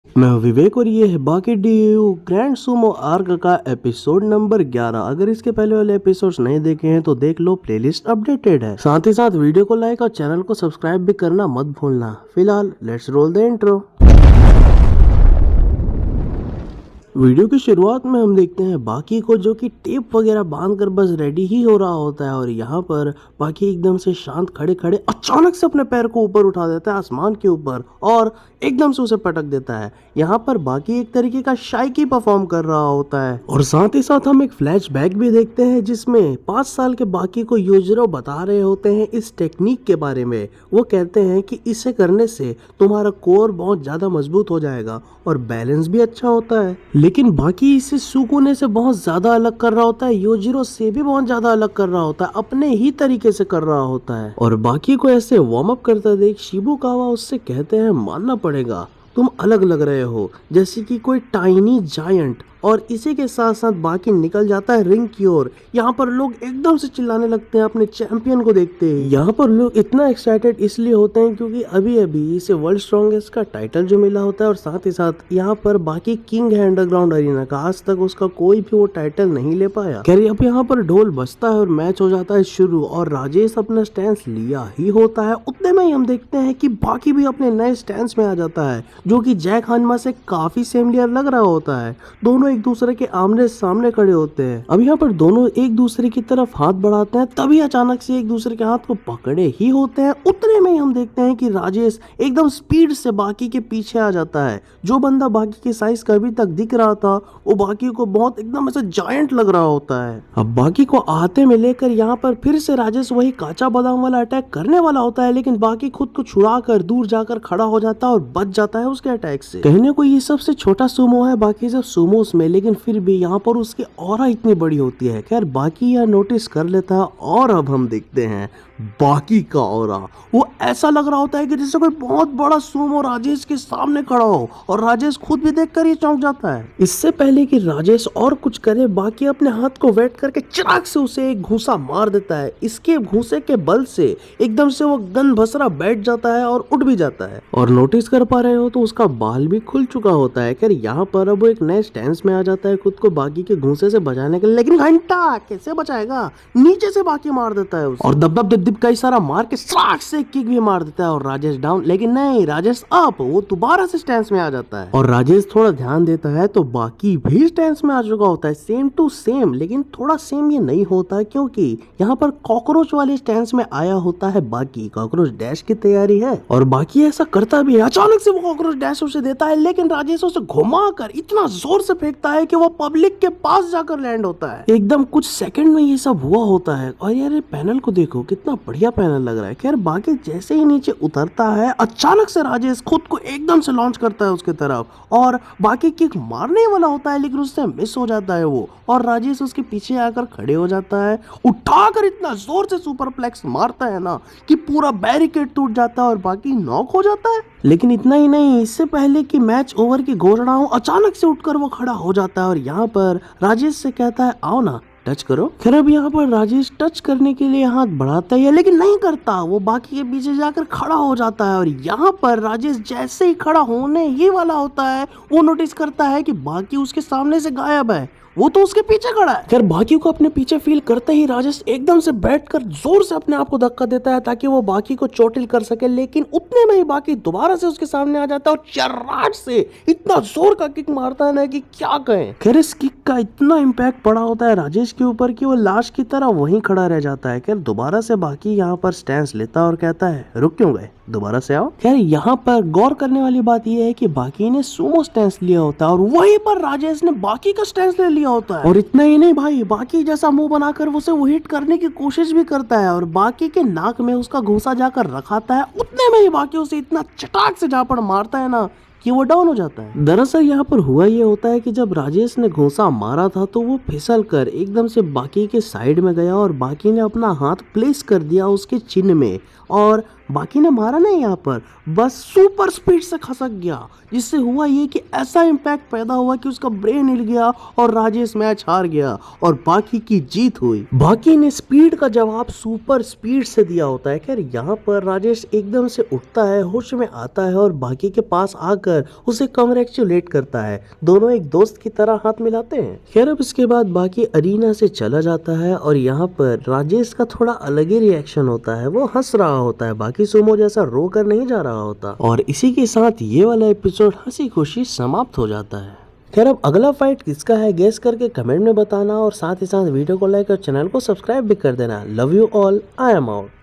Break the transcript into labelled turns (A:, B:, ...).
A: मैं हूं विवेक और ये है बाकी डीयू ग्रैंड सुमो आर्क का एपिसोड नंबर 11। अगर इसके पहले वाले एपिसोड्स नहीं देखे हैं तो देख लो, प्लेलिस्ट अपडेटेड है। साथ ही साथ वीडियो को लाइक और चैनल को सब्सक्राइब भी करना मत भूलना। फिलहाल let's roll the intro. Video की शुरुआत में हम देखते हैं बाकी को, जो कि टेप वगैरह बांध कर बस रेडी ही हो रहा होता है। और यहाँ पर बाकी एकदम से शांत खड़े खड़े अचानक से अपने पैर को ऊपर उठा देता है आसमान के ऊपर और एकदम से उसे पटक देता है। यहाँ पर बाकी एक तरीके का शाइकी परफॉर्म कर रहा होता है। और साथ ही साथ हम एक फ्लैशबैक भी देखते हैं जिसमें 5 साल के बाकी को यूजरो बता रहे होते हैं इस टेक्निक के बारे में। वो कहते हैं कि इसे करने से तुम्हारा कोर बहुत ज्यादा मजबूत हो जाएगा और बैलेंस भी अच्छा होता है। लेकिन बाकी इसे सुकूने से बहुत ज्यादा अलग कर रहा होता है, योजिरो से भी बहुत ज्यादा अलग कर रहा होता है, अपने ही तरीके से कर रहा होता है। और बाकी को ऐसे वार्म अप करता देख शिबुकावा उससे कहते हैं मानना पड़ेगा तुम अलग लग रहे हो, जैसे कि कोई टाइनी जायंट। और इसी के साथ साथ बाकी निकल जाता है रिंग की ओर। यहाँ पर लोग एकदम से चिल्लाने लगते हैं अपने चैंपियन को देखते ही। यहाँ पर लोग इतना एक्साइटेड इसलिए होते हैं क्योंकि अभी अभी इसे वर्ल्ड स्ट्रॉन्गेस्ट का टाइटल जो मिला होता है। और साथ ही साथ यहाँ पर बाकी किंग है अंडरग्राउंड अरीना का, आज तक उसका कोई भी वो टाइटल नहीं ले पाया। खैर अब यहाँ पर ढोल बजता है और मैच हो जाता है शुरू। और राजेश अपना स्टैंड लिया ही होता है, उतने में ही हम देखते हैं कि बाकी भी अपने नए स्टैंड में आ जाता है, जो कि जैक हानमा से काफी सेमलियर लग रहा होता है। दोनों एक दूसरे के आमने सामने खड़े होते हैं। अब यहाँ पर दोनों एक दूसरे की तरफ हाथ बढ़ाते हैं, तभी अचानक से एक दूसरे के हाथ को पकड़े ही होते हैं। उतने में ही हम देखते हैं कि राजेश एकदम स्पीड से बाकी के पीछे आ जाता है। जो बंदा बाकी के साइज का अभी तक दिख रहा था वो बाकी को बहुत एकदम ऐसे जायंट लग रहा होता है। अब बाकी को आते में लेकर यहाँ पर फिर से राजेश वही काचा बादाम वाला अटैक करने वाला होता है, लेकिन बाकी खुद को छुड़ा कर दूर जाकर खड़ा हो जाता है और बच जाता है उसके अटैक से। कहने को ये सबसे छोटा सुमो है बाकी सब सुमोस में, लेकिन फिर भी यहाँ पर उसकी ऑरा इतनी बड़ी होती है। खैर बाकी यह नोटिस कर लेता है और अब हम देखते हैं बाकी का ऑरा। वो ऐसा लग रहा होता है कि जैसे कोई बहुत बड़ा सुमो राजेश के सामने खड़ा हो, और राजेश खुद भी देखकर ही चौंक जाता है। इससे पहले कि राजेश और कुछ करे, बाकी अपने हाथ को वेट करके चिराग से उसे एक घूसा मार देता है। इसके घूसे के बल से एकदम से वो गन भसरा बैठ जाता है और उठ भी जाता है। और नोटिस कर पा रहे हो तो उसका बाल भी खुल चुका होता है। खैर यहाँ पर अब वो एक नए स्टैंड में आ जाता है खुद को बाकी के घूसे से बचाने के लिए, लेकिन घंटा कैसे बचाएगा, नीचे से बाकी मार देता है उसे। और दब कई सारा मार के साक से किक भी मार देता है और राजेश डाउन। लेकिन नहीं, राजेश अप, वो दोबारा से स्टैंड में आ जाता है। और राजेश थोड़ा ध्यान देता है तो बाकी भी स्टैंड में आ चुका होता है, सेम टू सेम। लेकिन थोड़ा सेम ये नहीं होता क्योंकि यहाँ पर कॉकरोच वाले स्टैंड में आया होता है बाकी। कॉकरोच डैश की तैयारी है और बाकी ऐसा करता भी है। अचानक से वो कॉकरोच डैश उसे देता है, लेकिन राजेश उसे घुमाकर इतना जोर से फेंकता है कि वो पब्लिक के पास जाकर लैंड होता है। एकदम कुछ सेकंड में ये सब हुआ होता है। और यार पैनल को देखो, कितना बढ़िया पैनल लग रहा है। खैर बाकी जैसे ही नीचे उतरता है, अचानक से राजेश खुद को एकदम से लॉन्च करता है उसके तरफ और बाकी किक मारने वाला होता है, लेकिन उससे मिस हो जाता है वो। और राजेश उसके पीछे आकर खड़े हो जाता है, उठाकर इतना जोर से सुपरप्लेक्स मारता है ना कि पूरा बैरिकेड टूट जाता है और बाकी नॉक हो जाता है। लेकिन इतना ही नहीं, इससे पहले कि मैच ओवर की घोषणा हो, अचानक से उठकर वो खड़ा हो जाता है और यहाँ पर राजेश से कहता है आओ ना टच करो। खैर अब यहाँ पर राजेश टच करने के लिए हाथ बढ़ाता है, लेकिन नहीं करता। वो बाकी के पीछे जाकर खड़ा हो जाता है और यहाँ पर राजेश जैसे ही खड़ा होने ही वाला होता है, वो नोटिस करता है कि बाकी उसके सामने से गायब है, वो तो उसके पीछे खड़ा है। खैर बाकी को अपने पीछे फील करते ही राजेश एकदम से बैठकर जोर से अपने आप को धक्का देता है ताकि वो बाकी को चोटिल कर सके। लेकिन उतने में ही बाकी दोबारा से उसके सामने आ जाता है और चर्राट से इतना जोर का किक मारता है ना कि क्या कहें। खैर इस किक का इतना इम्पैक्ट पड़ा होता है राजेश के ऊपर कि वो लाश की तरह वहीं खड़ा रह जाता है। खैर दोबारा से बाकी यहाँ पर स्टैंड लेता है और कहता है रुक क्यों गए, दोबारा से आओ। खैर यहाँ पर गौर करने वाली बात यह है कि बाकी ने सुमो स्टैंड लिया होता है और वहीं पर राजेश ने बाकी का स्टैंड ले लिया होता है। और इतना ही नहीं भाई, बाकी जैसा मुंह बनाकर उसे वो हिट करने की कोशिश भी करता है और बाकी के नाक में उसका घूसा जाकर रखाता है। उतने में ही बाकी उसे इतना चटाक से झापड़ मारता है ना कि वो डाउन हो जाता है। दरअसल यहाँ पर हुआ ये होता है कि जब राजेश ने घूसा मारा था तो वो फिसल कर एकदम से बाकी के साइड में गया और बाकी ने अपना हाथ प्लेस कर दिया उसके चिन्ह में और बाकी ने मारा नहीं यहाँ पर, बस सुपर स्पीड से खसक गया, जिससे हुआ ये कि ऐसा इम्पैक्ट पैदा हुआ कि उसका ब्रेन हिल गया और राजेश मैच हार गया और बाकी की जीत हुई। बाकी ने स्पीड का जवाब सुपर स्पीड से दिया होता है। खैर यहाँ पर राजेश एकदम से उठता है, होश में आता है और बाकी के पास आकर उसे कांग्रेचुलेट करता है। दोनों एक दोस्त की तरह हाथ मिलाते हैं। खैर अब इसके बाद बाकी अरीना से चला जाता है और यहाँ पर राजेश का थोड़ा अलग ही रिएक्शन होता है। वो हंस रहा होता है, बाकी सुमो जैसा रो कर नहीं जा रहा होता। और इसी के साथ ये वाला एपिसोड हंसी खुशी समाप्त हो जाता है। खैर अब अगला फाइट किसका है गेस करके कमेंट में बताना और साथ ही साथ वीडियो को लाइक और चैनल को सब्सक्राइब भी कर देना। Love you all, I am out.